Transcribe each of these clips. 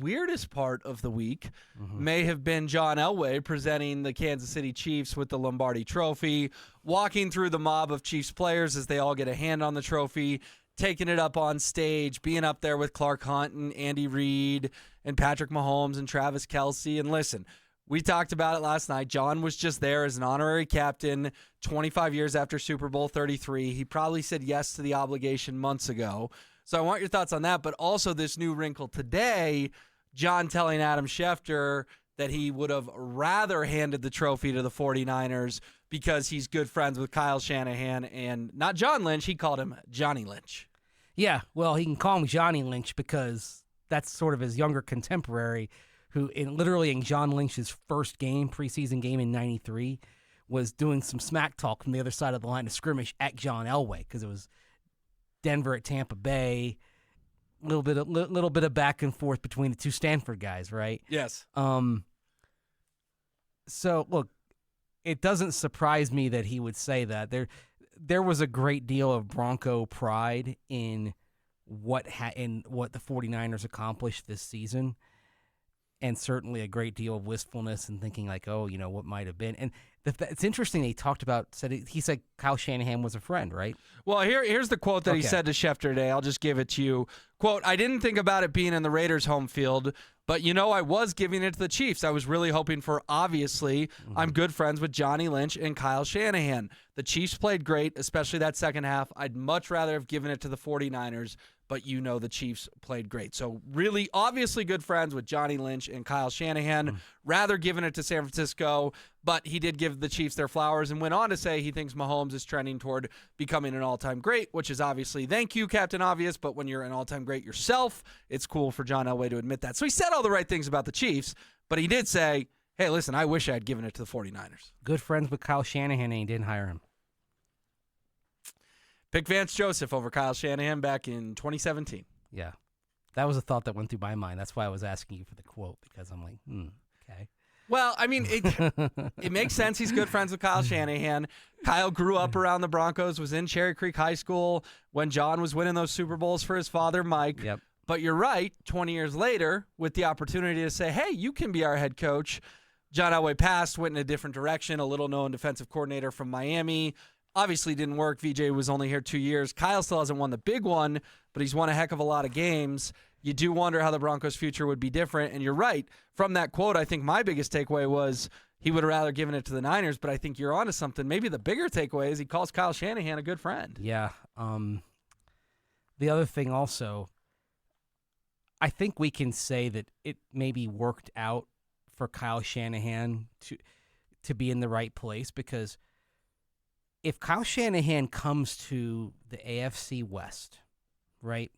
Weirdest part of the week may have been John Elway presenting the Kansas City Chiefs with the Lombardi trophy, walking through the mob of Chiefs players as they all get a hand on the trophy, taking it up on stage, being up there with Clark Hunt and Andy Reid and Patrick Mahomes and Travis Kelce. And listen, we talked about it last night. John was just there as an honorary captain 25 years after Super Bowl 33. He probably said yes to the obligation months ago. So I want your thoughts on that, but also this new wrinkle today, John telling Adam Schefter that he would have rather handed the trophy to the 49ers because he's good friends with Kyle Shanahan and not John Lynch. He called him Johnny Lynch. Yeah, well, he can call him Johnny Lynch because that's sort of his younger contemporary who literally in John Lynch's first preseason game in 93, was doing some smack talk from the other side of the line of scrimmage at John Elway because it was Denver at Tampa Bay. Little bit of back and forth between the two Stanford guys, right? Yes. So look, it doesn't surprise me that he would say that. There was a great deal of Bronco pride in what the 49ers accomplished this season, and certainly a great deal of wistfulness and thinking like, oh, what might have been. And it's interesting he said Kyle Shanahan was a friend, right? Well, here's the quote that he said to Schefter today. I'll just give it to you. Quote, "I didn't think about it being in the Raiders' home field, but I was giving it to the Chiefs. I was really hoping for, obviously, I'm good friends with Johnny Lynch and Kyle Shanahan. The Chiefs played great, especially that second half. I'd much rather have given it to the 49ers, but the Chiefs played great. So really, obviously good friends with Johnny Lynch and Kyle Shanahan. Rather giving it to San Francisco, but he did give the Chiefs their flowers and went on to say he thinks Mahomes is trending toward becoming an all-time great, which is obviously, thank you, Captain Obvious, but when you're an all-time great yourself, it's cool for John Elway to admit that. So he said all the right things about the Chiefs, but he did say, hey, listen, I wish I had given it to the 49ers. Good friends with Kyle Shanahan, and he didn't hire him. Pick Vance Joseph over Kyle Shanahan back in 2017. Yeah. That was a thought that went through my mind. That's why I was asking you for the quote, because I'm like, okay. Well, I mean, it makes sense. He's good friends with Kyle Shanahan. Kyle grew up around the Broncos, was in Cherry Creek High School when John was winning those Super Bowls for his father, Mike. Yep. But you're right, 20 years later, with the opportunity to say, hey, you can be our head coach, John Elway passed, went in a different direction, a little-known defensive coordinator from Miami. Obviously didn't work. VJ was only here 2 years. Kyle still hasn't won the big one, but he's won a heck of a lot of games. You do wonder how the Broncos' future would be different. And you're right. From that quote, I think my biggest takeaway was he would have rather given it to the Niners, but I think you're onto something. Maybe the bigger takeaway is he calls Kyle Shanahan a good friend. Yeah. The other thing also, I think we can say that it maybe worked out for Kyle Shanahan to be in the right place, because if Kyle Shanahan comes to the AFC West, right,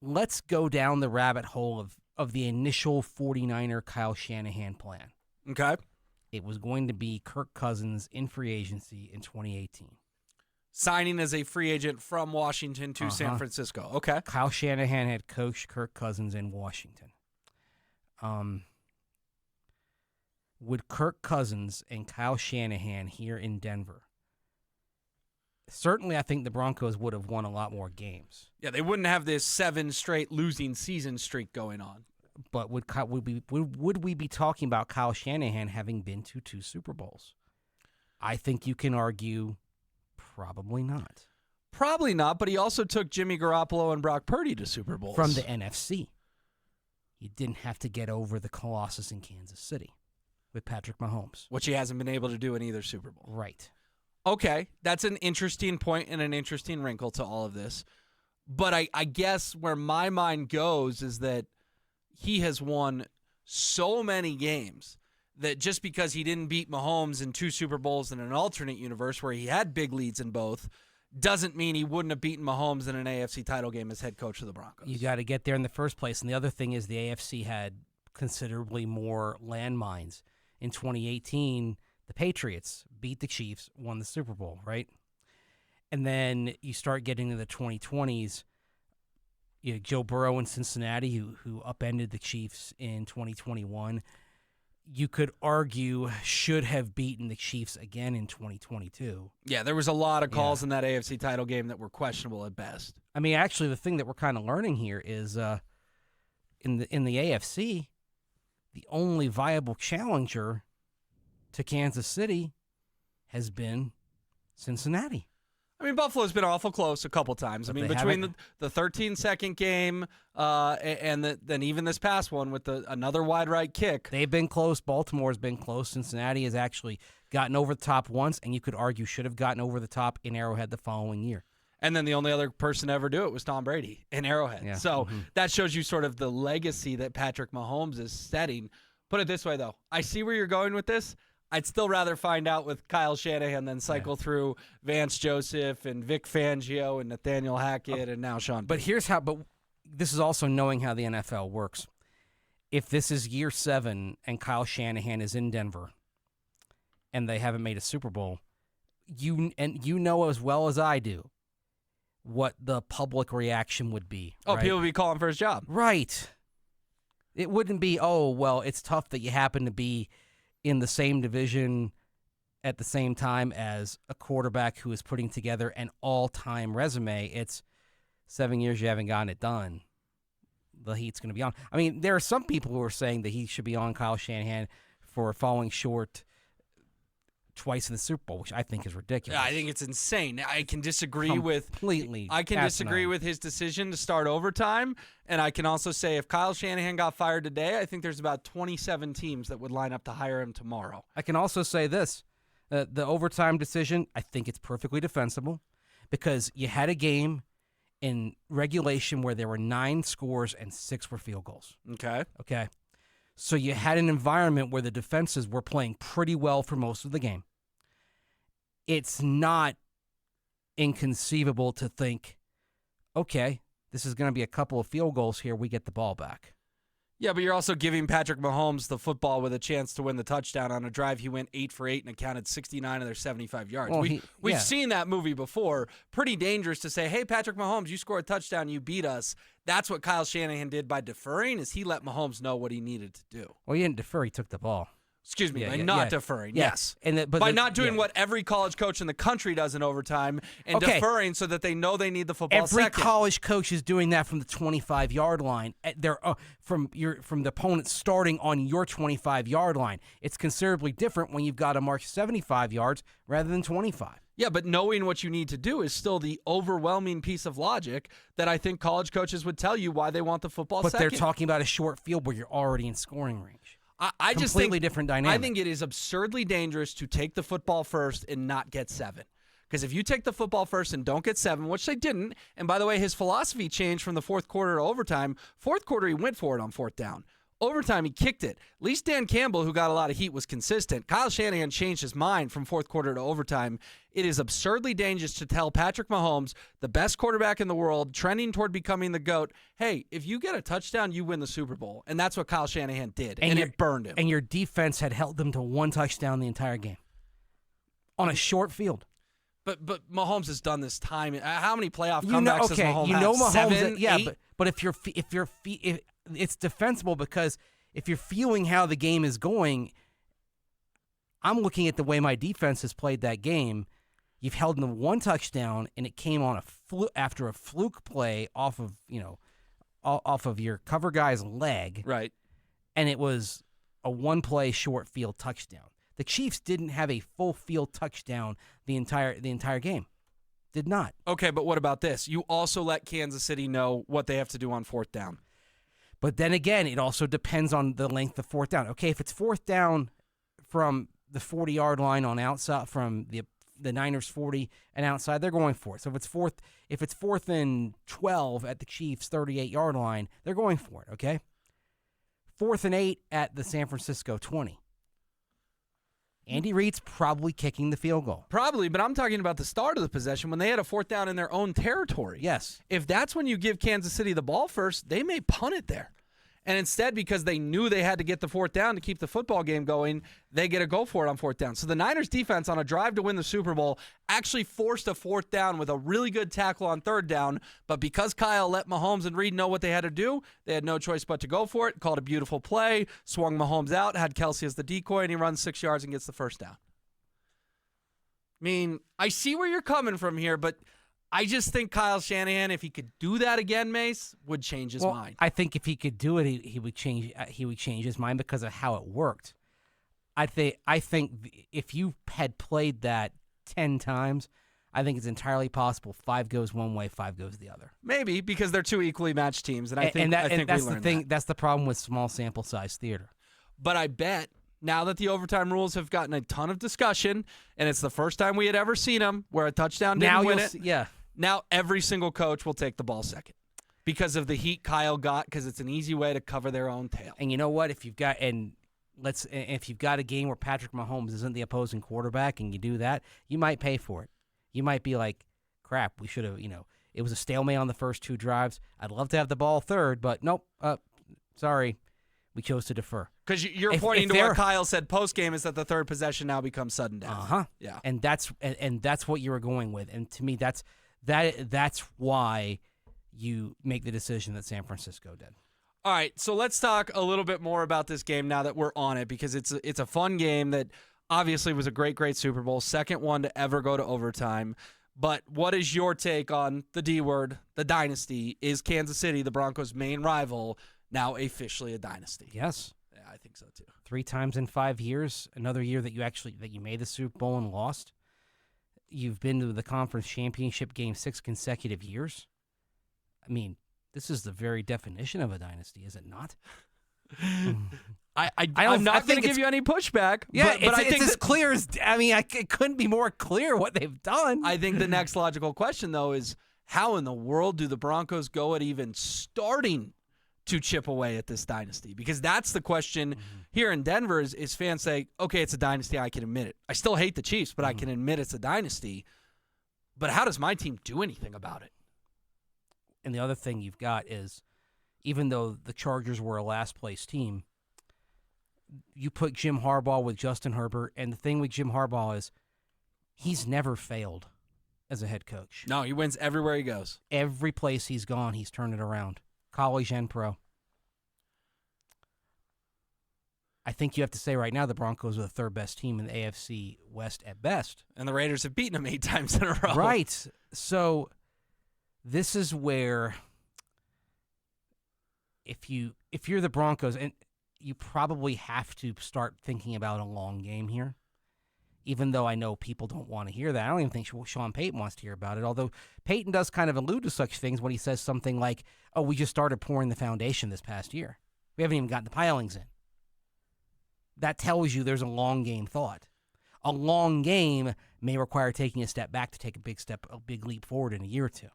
let's go down the rabbit hole of the initial 49er Kyle Shanahan plan. Okay. It was going to be Kirk Cousins in free agency in 2018. Signing as a free agent from Washington to San Francisco. Okay. Kyle Shanahan had coached Kirk Cousins in Washington. Would Kirk Cousins and Kyle Shanahan here in Denver, certainly I think the Broncos would have won a lot more games. Yeah, they wouldn't have this 7 straight losing season streak going on. But would we be talking about Kyle Shanahan having been to 2 Super Bowls? I think you can argue probably not. Probably not, but he also took Jimmy Garoppolo and Brock Purdy to Super Bowls. From the NFC. You didn't have to get over the Colossus in Kansas City with Patrick Mahomes, which he hasn't been able to do in either Super Bowl. Right. Okay, that's an interesting point and an interesting wrinkle to all of this. But I guess where my mind goes is that he has won so many games that just because he didn't beat Mahomes in 2 Super Bowls in an alternate universe where he had big leads in both doesn't mean he wouldn't have beaten Mahomes in an AFC title game as head coach of the Broncos. You got to get there in the first place. And the other thing is the AFC had considerably more landmines. In 2018, the Patriots beat the Chiefs, won the Super Bowl, right? And then you start getting to the 2020s. You know, Joe Burrow in Cincinnati, who upended the Chiefs in 2021, you could argue should have beaten the Chiefs again in 2022. Yeah, there was a lot of calls in that AFC title game that were questionable at best. I mean, actually, the thing that we're kind of learning here is in the AFC, the only viable challenger to Kansas City has been Cincinnati. I mean, Buffalo's been awful close a couple times. But I mean, between the 13-second game and then even this past one with another wide right kick. They've been close. Baltimore's been close. Cincinnati has actually gotten over the top once, and you could argue should have gotten over the top in Arrowhead the following year. And then the only other person to ever do it was Tom Brady in Arrowhead. Yeah. So that shows you sort of the legacy that Patrick Mahomes is setting. Put it this way, though. I see where you're going with this. I'd still rather find out with Kyle Shanahan than cycle through Vance Joseph and Vic Fangio and Nathaniel Hackett and now Sean. But here's how. But this is also knowing how the NFL works. If this is year 7 and Kyle Shanahan is in Denver, and they haven't made a Super Bowl, you know as well as I do what the public reaction would be. Oh, right? people would be calling for his job. Right. It wouldn't be, oh, well, it's tough that you happen to be in the same division at the same time as a quarterback who is putting together an all-time resume. It's 7 years you haven't gotten it done. The heat's going to be on. I mean, there are some people who are saying that he should be on Kyle Shanahan for falling short twice in the Super Bowl, which I think is ridiculous. Yeah, I think it's insane. I can disagree Completely I can disagree with his decision to start overtime, and I can also say if Kyle Shanahan got fired today, I think there's about 27 teams that would line up to hire him tomorrow. I can also say this. The overtime decision, I think it's perfectly defensible because you had a game in regulation where there were 9 scores and 6 were field goals. Okay. So you had an environment where the defenses were playing pretty well for most of the game. It's not inconceivable to think, okay, this is going to be a couple of field goals here. We get the ball back. Yeah, but you're also giving Patrick Mahomes the football with a chance to win the touchdown on a drive. He went 8 for 8 and accounted 69 of their 75 yards. Well, we've seen that movie before. Pretty dangerous to say, hey, Patrick Mahomes, you score a touchdown, you beat us. That's what Kyle Shanahan did by deferring, is he let Mahomes know what he needed to do. Well, he didn't defer. He took the ball. Excuse me, by not deferring, yeah. yes. But by not doing what every college coach in the country does in overtime and deferring so that they know they need the football Every second. college coach is doing that from the 25-yard line. They're from the opponent starting on your 25-yard line. It's considerably different when you've got to mark 75 yards rather than 25. Yeah, but knowing what you need to do is still the overwhelming piece of logic that I think college coaches would tell you why they want the football second. But they're talking about a short field where you're already in scoring range. I just completely think, different dynamic. I think it is absurdly dangerous to take the football first and not get 7. Because if you take the football first and don't get 7, which they didn't, and by the way, his philosophy changed from the fourth quarter to overtime. Fourth quarter, he went for it on 4th down. Overtime, he kicked it. At least Dan Campbell, who got a lot of heat, was consistent. Kyle Shanahan changed his mind from fourth quarter to overtime. It is absurdly dangerous to tell Patrick Mahomes, the best quarterback in the world, trending toward becoming the GOAT, hey, if you get a touchdown, you win the Super Bowl. And that's what Kyle Shanahan did, and it burned him. And your defense had held them to 1 touchdown the entire game on a short field. But Mahomes has done this time. How many playoff comebacks has Mahomes had? Mahomes. 7, 8? But if it's defensible because if you're feeling how the game is going, I'm looking at the way my defense has played that game. You've held them 1 touchdown, and it came on after a fluke play off of your cover guy's leg, right? And it was a 1-play short field touchdown. The Chiefs didn't have a full field touchdown the entire game. Did not. Okay, but what about this? You also let Kansas City know what they have to do on 4th down. But then again, it also depends on the length of 4th down. Okay, if it's 4th down from the 40-yard line on outside, from the Niners 40 and outside, they're going for it. So if it's 4th and 12 at the Chiefs 38-yard line, they're going for it. Okay, 4th and 8 at the San Francisco 20. Andy Reid's probably kicking the field goal. Probably, but I'm talking about the start of the possession when they had a 4th down in their own territory. Yes. If that's when you give Kansas City the ball first, they may punt it there. And instead, because they knew they had to get the 4th down to keep the football game going, they get a go for it on 4th down. So the Niners defense on a drive to win the Super Bowl actually forced a 4th down with a really good tackle on 3rd down. But because Kyle let Mahomes and Reid know what they had to do, they had no choice but to go for it. Called a beautiful play, swung Mahomes out, had Kelsey as the decoy, and he runs 6 yards and gets the 1st down. I mean, I see where you're coming from here, but I just think Kyle Shanahan, if he could do that again, Mace, would change his mind. I think if he could do it, he would change. He would change his mind because of how it worked. I think if you had played that 10 times, I think it's entirely possible 5 goes one way, 5 goes the other. Maybe because they're two equally matched teams, and I think that's we the learned thing. that. That's the problem with small sample size theater. But I bet now that the overtime rules have gotten a ton of discussion, and it's the first time we had ever seen them where a touchdown didn't win it. Yeah. Now every single coach will take the ball second because of the heat Kyle got, because it's an easy way to cover their own tail. And you know what? If you've got a game where Patrick Mahomes isn't the opposing quarterback and you do that, you might pay for it. You might be like, crap, we should have, it was a stalemate on the first 2 drives. I'd love to have the ball third, but nope, sorry, we chose to defer. Because you're pointing to what Kyle said post-game is that the third possession now becomes sudden death. Uh-huh. Yeah. And that's what you were going with. And to me, that's why you make the decision that San Francisco did. All right, so let's talk a little bit more about this game now that we're on it, because it's a fun game that obviously was a great Super Bowl, second one to ever go to overtime. But what is your take on the D word, the dynasty? Is Kansas City, the Broncos' main rival, now officially a dynasty? Yes. Yeah, I think so too. 3 times in 5 years, another year that you made the Super Bowl and lost. You've been to the conference championship game 6 consecutive years. I mean, this is the very definition of a dynasty, is it not? I'm not going to give you any pushback. Yeah, but I think it's as clear as, it couldn't be more clear what they've done. I think the next logical question, though, is how in the world do the Broncos go at even starting to chip away at this dynasty? Because that's the question here in Denver is fans say, okay, it's a dynasty, I can admit it. I still hate the Chiefs, but I can admit it's a dynasty. But how does my team do anything about it? And the other thing you've got is, even though the Chargers were a last-place team, you put Jim Harbaugh with Justin Herbert, and the thing with Jim Harbaugh is he's never failed as a head coach. No, he wins everywhere he goes. Every place he's gone, he's turned it around, college and pro. I think you have to say right now the Broncos are the third best team in the AFC West at best. And the Raiders have beaten them 8 times in a row. Right. So this is where if you're the Broncos, and you probably have to start thinking about a long game here, even though I know people don't want to hear that. I don't even think Sean Payton wants to hear about it, although Payton does kind of allude to such things when he says something like, oh, we just started pouring the foundation this past year. We haven't even gotten the pilings in. That tells you there's a long game thought. A long game may require taking a step back to take a big leap forward in a year or two.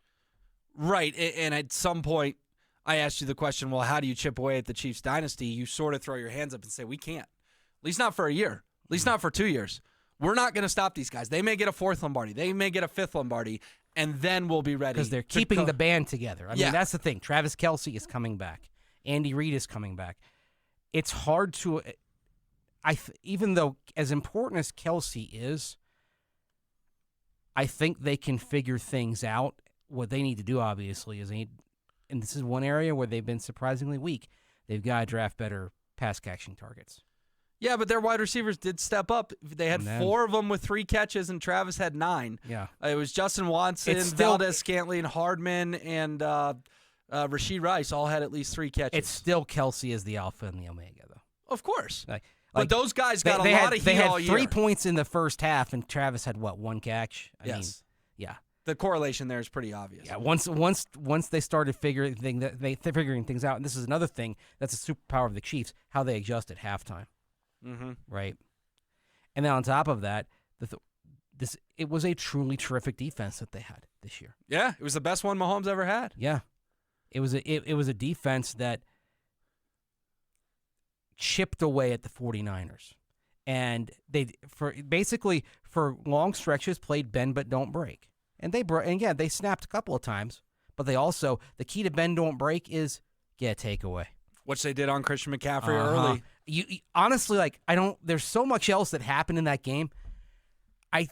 Right, and at some point, I asked you the question, well, how do you chip away at the Chiefs dynasty? You sort of throw your hands up and say, we can't. At least not for a year. At least not for 2 years. We're not going to stop these guys. They may get a 4th Lombardi. They may get a 5th Lombardi, and then we'll be ready. Because they're keeping the band together. I mean, that's the thing. Travis Kelce is coming back. Andy Reid is coming back. It's hard to... even though as important as Kelce is, I think they can figure things out. What they need to do, obviously, is and this is one area where they've been surprisingly weak. They've got to draft better pass catching targets. Yeah, but their wide receivers did step up. They had 4 of them with 3 catches, and Travis had 9. Yeah, it was Justin Watson, Valdez-Scantling, Hardman, and Rashee Rice all had at least 3 catches. It's still Kelce as the alpha and the omega, though. Of course. But those guys got a lot of heat all year. They had 3 points in the first half, and Travis had, 1 catch? I mean, yeah. The correlation there is pretty obvious. Yeah, once they started figuring things out, and this is another thing that's a superpower of the Chiefs, how they adjust at halftime. Mm-hmm. Right? And then on top of that, it was a truly terrific defense that they had this year. Yeah, it was the best one Mahomes ever had. Yeah. It was a defense that chipped away at the 49ers. And they for long stretches played bend but don't break. And they snapped a couple of times, but they also, the key to bend don't break is get a takeaway. Which they did on Christian McCaffrey early. You honestly, there's so much else that happened in that game. I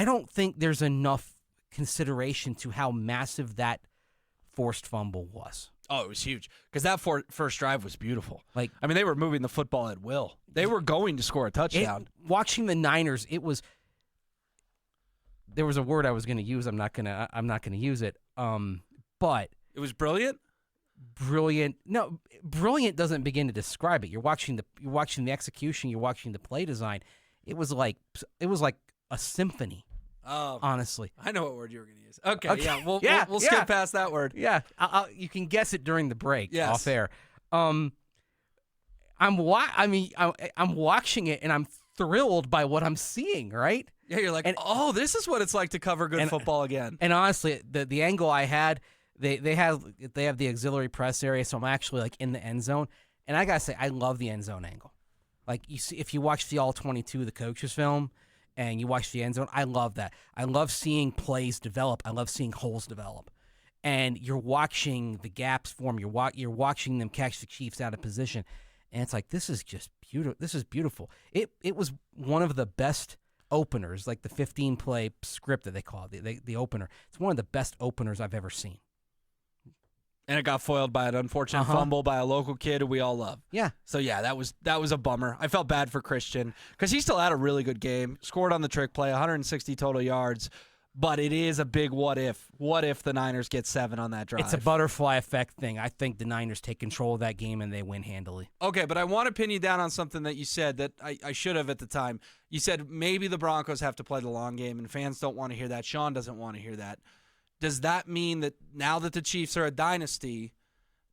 don't think there's enough consideration to how massive that forced fumble was. Oh, it was huge. Because that first drive was beautiful. They were moving the football at will. They were going to score a touchdown. Watching the Niners, there was a word I was going to use. I'm not gonna use it. But it was brilliant. Brilliant. No, brilliant doesn't begin to describe it. You're watching the execution. You're watching the play design. It was like a symphony. Oh, honestly, I know what word you were going to use. Okay, yeah, we'll skip past that word. Yeah, you can guess it during the break. Yes. Off air. I'm watching it and I'm thrilled by what I'm seeing. Right? Yeah, you're like, this is what it's like to cover good football again. And honestly, the angle I had, they have the auxiliary press area, so I'm actually like in the end zone. And I gotta say, I love the end zone angle. Like you see, if you watch the All 22, the coaches film, and you watch the end zone, I love that. I love seeing plays develop. I love seeing holes develop. And you're watching the gaps form. You're watching them catch the Chiefs out of position. And it's like, this is just beautiful. This is beautiful. It was one of the best openers, like the 15-play script that they call it, the opener. It's one of the best openers I've ever seen. And it got foiled by an unfortunate fumble by a local kid who we all love. Yeah. So, yeah, that was a bummer. I felt bad for Christian because he still had a really good game, scored on the trick play, 160 total yards. But it is a big what if. What if the Niners get 7 on that drive? It's a butterfly effect thing. I think the Niners take control of that game and they win handily. Okay, but I want to pin you down on something that you said that I should have at the time. You said maybe the Broncos have to play the long game, and fans don't want to hear that. Sean doesn't want to hear that. Does that mean that now that the Chiefs are a dynasty,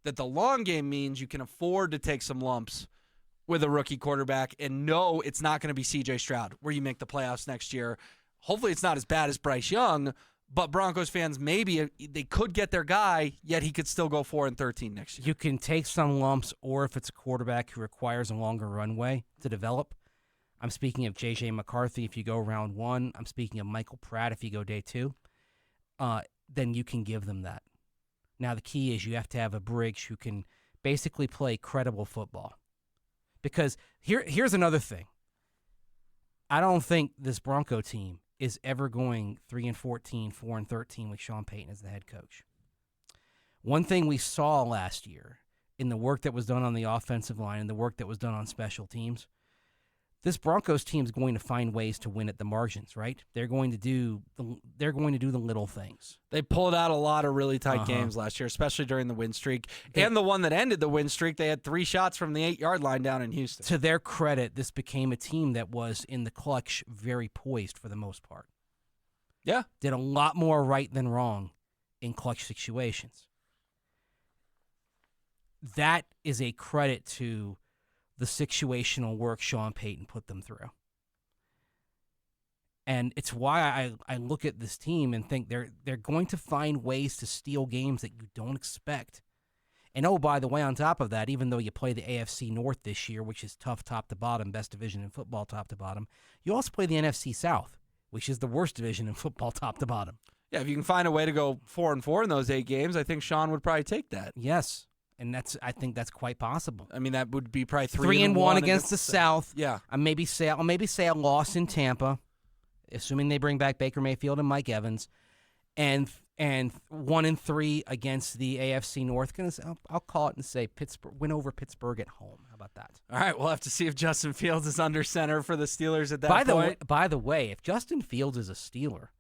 that the long game means you can afford to take some lumps with a rookie quarterback and know it's not going to be C.J. Stroud where you make the playoffs next year? Hopefully it's not as bad as Bryce Young, but Broncos fans, maybe they could get their guy, yet he could still go 4-13 next year. You can take some lumps, or if it's a quarterback who requires a longer runway to develop. I'm speaking of J.J. McCarthy if you go round 1. I'm speaking of Michael Pratt if you go day 2. Then you can give them that. Now, the key is you have to have a Briggs who can basically play credible football. Because here's another thing. I don't think this Bronco team is ever going 3-14, 4-13 with Sean Payton as the head coach. One thing we saw last year in the work that was done on the offensive line and the work that was done on special teams, this Broncos team is going to find ways to win at the margins, right? They're going to do the little things. They pulled out a lot of really tight games last year, especially during the win streak. And the one that ended the win streak, they had 3 shots from the 8-yard line down in Houston. To their credit, this became a team that was in the clutch very poised for the most part. Yeah. Did a lot more right than wrong in clutch situations. That is a credit to the situational work Sean Payton put them through. And it's why I look at this team and think they're going to find ways to steal games that you don't expect. And oh, by the way, on top of that, even though you play the AFC North this year, which is tough top to bottom, best division in football top to bottom, you also play the NFC South, which is the worst division in football top to bottom. Yeah, if you can find a way to go 4-4 in those 8 games, I think Sean would probably take that. Yes. And I think that's quite possible. I mean, that would be probably 3-1 against the South. Yeah. I'll maybe say a loss in Tampa, assuming they bring back Baker Mayfield and Mike Evans, and 1-3 against the AFC North. I'll call it and say Pittsburgh win over Pittsburgh at home. How about that? All right, we'll have to see if Justin Fields is under center for the Steelers at that point. By the way, if Justin Fields is a Steeler,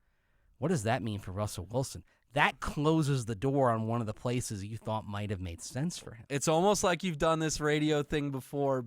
what does that mean for Russell Wilson? That closes the door on one of the places you thought might have made sense for him. It's almost like you've done this radio thing before.